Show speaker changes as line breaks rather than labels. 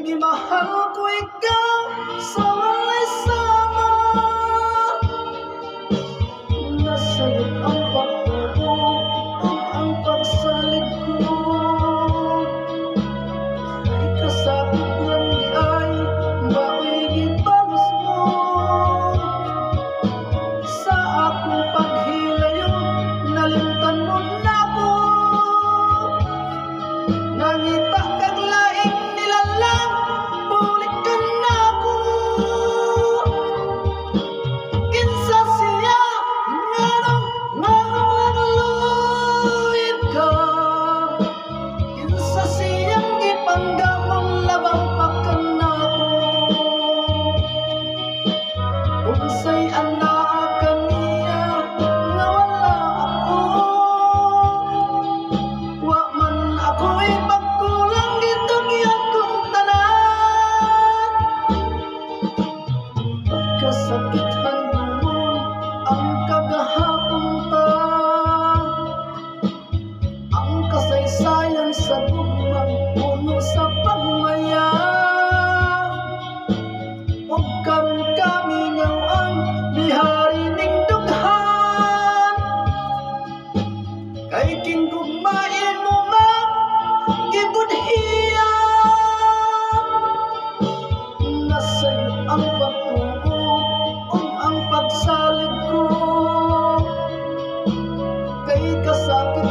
gimahal ko ikaw sa walay sama. Nasa'yo ang pagtuo ug ang pagsalig ko. Ikasakit lang di ay baoy gibalos mo. Sa akong paghilayo nalimtan mo na ko. Nangita kag laing nilalang bulik ka na ko. Kinsa siya nganong nagluhit ka. Kinsa siyang gipanggamong labang pa ka na ko. Unsay anak kaniya nga wala ako. Wa man ako'y pagkulang gitugyan kong tanan. Pagkasakit handumon ang kagahapon ta. Ang kasaysayan sa tugmang puno sa pagmaya. Ug karon kami ngaw ang bihari ning dughan. Kay kinggugmain mo man gibudhiya. Nasa'yo ang pagtuo ug ang pagsalig ko. Kay kasakit